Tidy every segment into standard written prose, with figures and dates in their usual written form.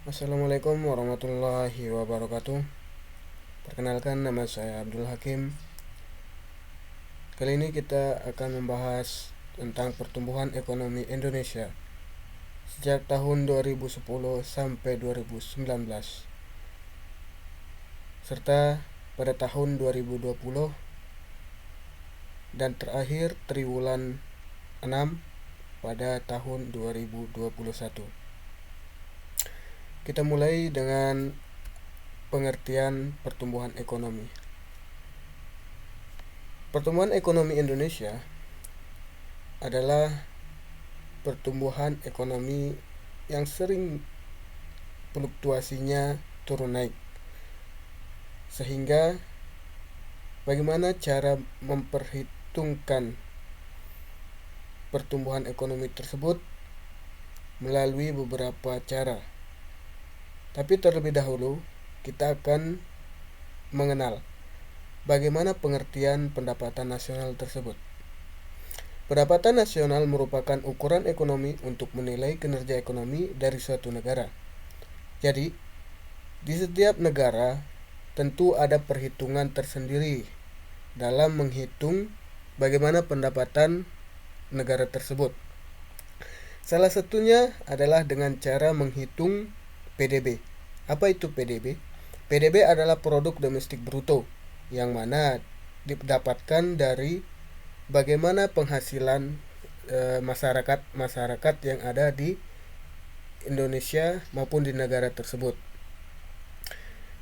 Assalamualaikum warahmatullahi wabarakatuh. Perkenalkan, nama saya Abdul Hakim. Kali ini kita akan membahas tentang pertumbuhan ekonomi Indonesia sejak tahun 2010 sampai 2019 serta pada tahun 2020 dan terakhir triwulan 6 pada tahun 2021. Kita mulai dengan pengertian pertumbuhan ekonomi. Pertumbuhan ekonomi Indonesia adalah pertumbuhan ekonomi yang sering fluktuasinya turun naik. Sehingga bagaimana cara memperhitungkan pertumbuhan ekonomi tersebut melalui beberapa cara. Tapi terlebih dahulu kita akan mengenal bagaimana pengertian pendapatan nasional tersebut. Pendapatan nasional merupakan ukuran ekonomi untuk menilai kinerja ekonomi dari suatu negara. Jadi, di setiap negara tentu ada perhitungan tersendiri dalam menghitung bagaimana pendapatan negara tersebut. Salah satunya adalah dengan cara menghitung PDB. Apa itu PDB? PDB adalah produk domestik bruto, yang mana didapatkan dari bagaimana penghasilan masyarakat yang ada di Indonesia maupun di negara tersebut.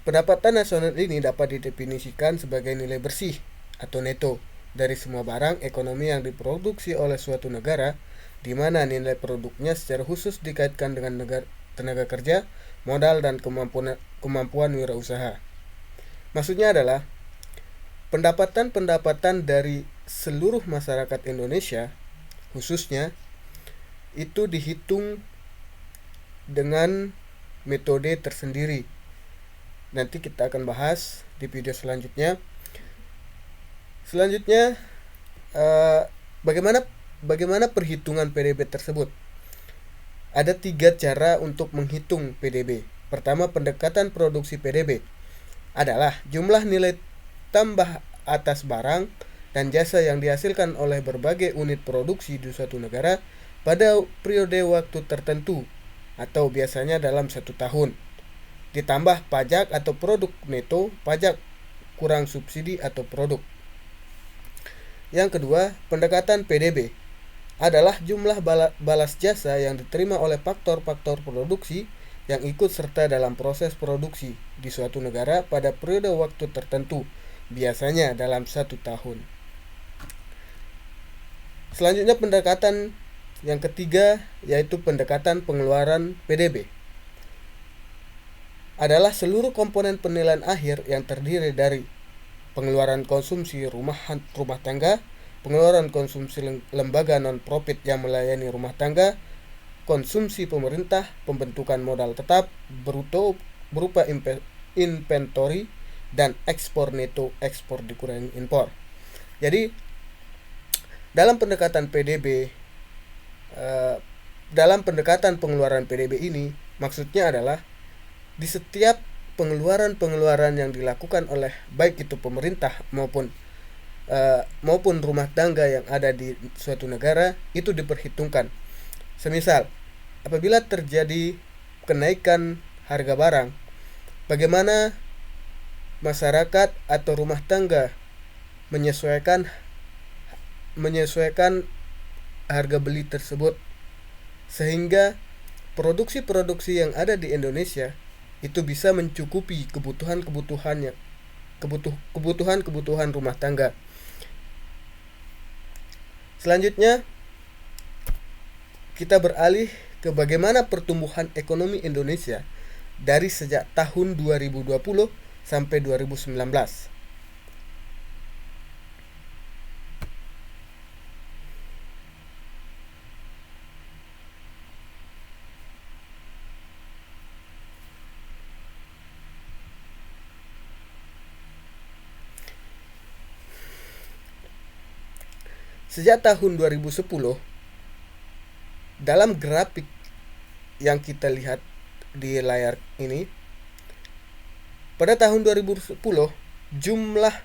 Pendapatan nasional ini dapat didefinisikan sebagai nilai bersih atau neto dari semua barang ekonomi yang diproduksi oleh suatu negara, di mana nilai produknya secara khusus dikaitkan dengan tenaga kerja, modal, dan kemampuan wirausaha. Maksudnya adalah pendapatan dari seluruh masyarakat Indonesia khususnya itu dihitung dengan metode tersendiri. Nanti kita akan bahas di video selanjutnya. Bagaimana perhitungan PDB tersebut? Ada 3 cara untuk menghitung PDB. Pertama, pendekatan produksi PDB adalah jumlah nilai tambah atas barang dan jasa yang dihasilkan oleh berbagai unit produksi di suatu negara pada periode waktu tertentu atau biasanya dalam 1 tahun, ditambah pajak atau produk neto, pajak kurang subsidi atau produk. Yang kedua, pendekatan PDB adalah jumlah balas jasa yang diterima oleh faktor-faktor produksi yang ikut serta dalam proses produksi di suatu negara pada periode waktu tertentu, biasanya dalam 1 tahun. Selanjutnya, pendekatan yang ketiga yaitu pendekatan pengeluaran PDB. Adalah seluruh komponen penilaian akhir yang terdiri dari pengeluaran konsumsi rumah tangga, pengeluaran konsumsi lembaga non-profit yang melayani rumah tangga, konsumsi pemerintah, pembentukan modal tetap bruto berupa inventory, dan ekspor neto, ekspor dikurangi impor. Jadi dalam pendekatan PDB, dalam pendekatan pengeluaran PDB ini maksudnya adalah di setiap pengeluaran yang dilakukan oleh baik itu pemerintah maupun rumah tangga yang ada di suatu negara itu diperhitungkan. Semisal, apabila terjadi kenaikan harga barang, bagaimana masyarakat atau rumah tangga menyesuaikan harga beli tersebut sehingga produksi yang ada di Indonesia itu bisa mencukupi kebutuhan rumah tangga. Selanjutnya kita beralih ke bagaimana pertumbuhan ekonomi Indonesia dari sejak tahun 2020 sampai 2019. Sejak tahun 2010, dalam grafik yang kita lihat di layar ini. Pada tahun 2010, jumlah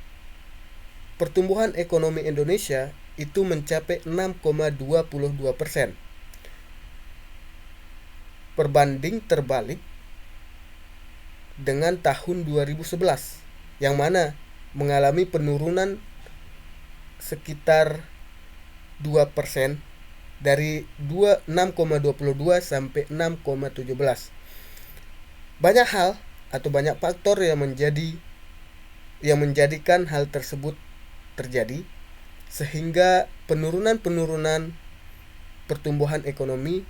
pertumbuhan ekonomi Indonesia itu mencapai 6,22%. Berbanding terbalik dengan tahun 2011 yang mana mengalami penurunan sekitar 2% dari 6,22 sampai 6,17. Banyak hal atau banyak faktor yang menjadikan hal tersebut terjadi sehingga penurunan pertumbuhan ekonomi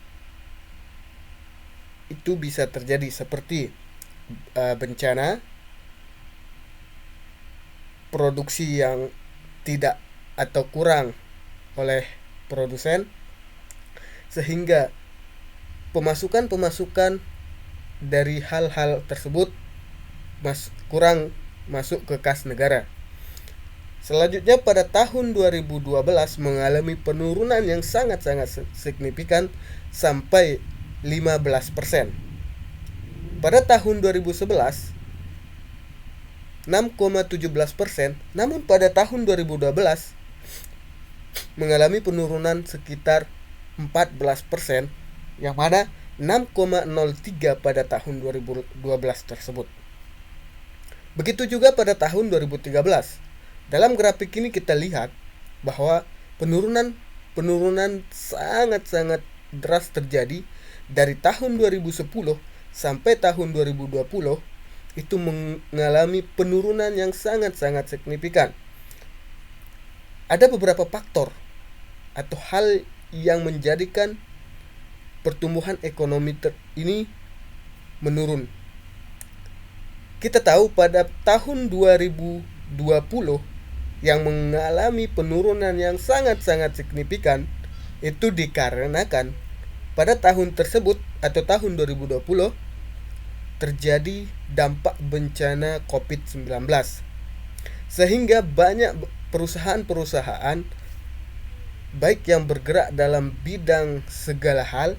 itu bisa terjadi, seperti bencana, produksi yang tidak atau kurang oleh produsen, sehingga pemasukan dari hal-hal tersebut kurang masuk ke kas negara. Selanjutnya pada tahun 2012 mengalami penurunan yang sangat-sangat signifikan sampai 15%. Pada tahun 2011 6,17%, namun pada tahun 2012 mengalami penurunan sekitar 14%, yang mana 6,03 pada tahun 2012 tersebut. Begitu juga pada tahun 2013. Dalam grafik ini kita lihat bahwa penurunan sangat-sangat deras terjadi dari tahun 2010 sampai tahun 2020. Itu mengalami penurunan yang sangat-sangat signifikan. Ada beberapa faktor atau hal yang menjadikan pertumbuhan ekonomi ini menurun. Kita tahu pada tahun 2020 yang mengalami penurunan yang sangat-sangat signifikan itu dikarenakan pada tahun tersebut atau tahun 2020 terjadi dampak bencana COVID-19, sehingga banyak perusahaan-perusahaan baik yang bergerak dalam bidang segala hal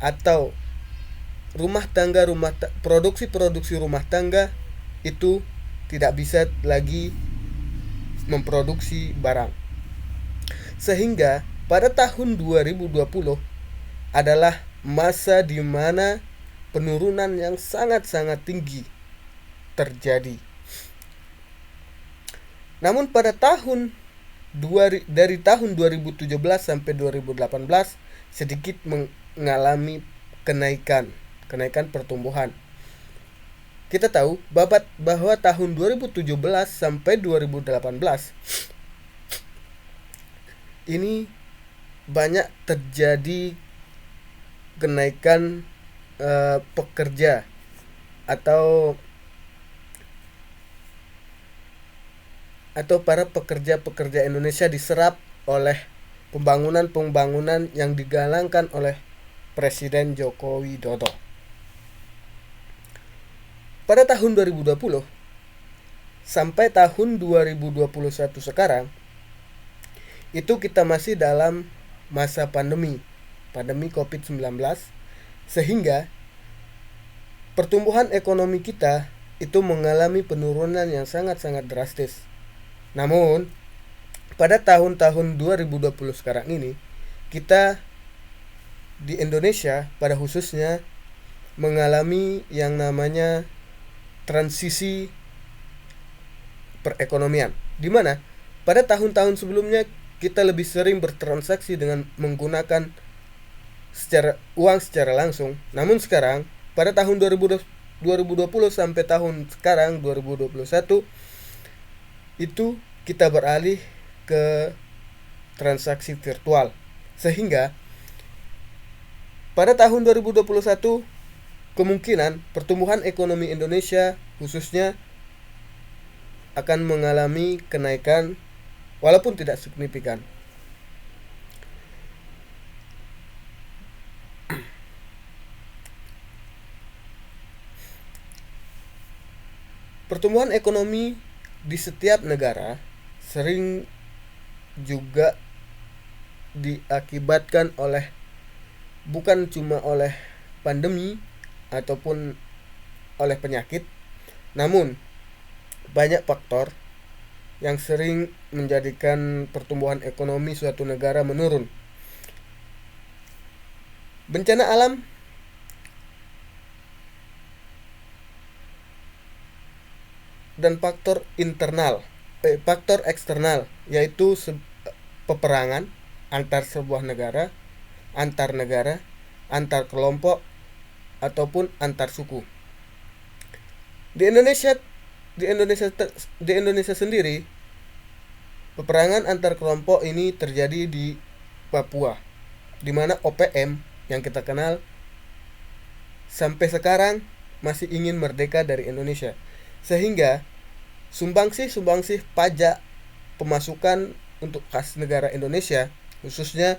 atau produksi rumah tangga itu tidak bisa lagi memproduksi barang, sehingga pada tahun 2020 adalah masa di mana penurunan yang sangat-sangat tinggi terjadi. Namun pada dari tahun 2017 sampai 2018 sedikit mengalami kenaikan pertumbuhan. Kita tahu bahwa tahun 2017 sampai 2018 ini banyak terjadi kenaikan pekerja atau para pekerja Indonesia diserap oleh pembangunan yang digalangkan oleh Presiden Joko Widodo. Pada tahun 2020 sampai tahun 2021 sekarang itu kita masih dalam masa pandemi COVID-19, sehingga pertumbuhan ekonomi kita itu mengalami penurunan yang sangat-sangat drastis. Namun pada tahun-tahun 2020 sekarang ini kita di Indonesia pada khususnya mengalami yang namanya transisi perekonomian, di mana pada tahun-tahun sebelumnya kita lebih sering bertransaksi dengan menggunakan uang secara langsung. Namun sekarang pada tahun 2020 sampai tahun sekarang 2021 itu kita beralih ke transaksi virtual, sehingga pada tahun 2021 kemungkinan pertumbuhan ekonomi Indonesia khususnya akan mengalami kenaikan walaupun tidak signifikan. Pertumbuhan ekonomi di setiap negara sering juga diakibatkan bukan cuma oleh pandemi ataupun oleh penyakit. Namun banyak faktor yang sering menjadikan pertumbuhan ekonomi suatu negara menurun. Bencana alam dan faktor eksternal, yaitu peperangan antar sebuah negara, antar negara, antar kelompok, ataupun antar suku. Di Indonesia sendiri, peperangan antar kelompok ini terjadi di Papua, di mana OPM yang kita kenal sampai sekarang masih ingin merdeka dari Indonesia, sehingga sumbangsih pajak pemasukan untuk kas negara Indonesia khususnya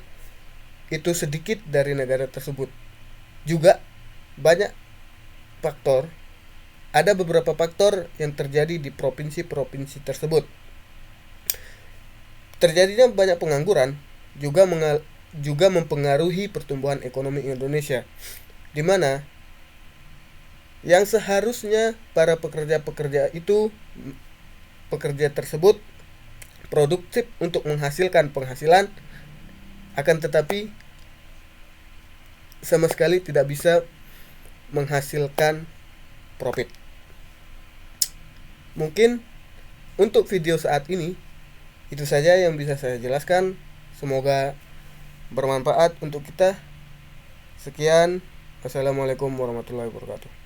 itu sedikit dari negara tersebut. Juga banyak faktor, ada beberapa faktor yang terjadi di provinsi-provinsi tersebut. Terjadinya banyak pengangguran juga mempengaruhi pertumbuhan ekonomi Indonesia, di mana yang seharusnya para pekerja tersebut produktif untuk menghasilkan penghasilan, akan tetapi sama sekali tidak bisa menghasilkan profit. Mungkin untuk video saat ini itu saja yang bisa saya jelaskan. Semoga bermanfaat untuk kita. Sekian. Assalamualaikum warahmatullahi wabarakatuh.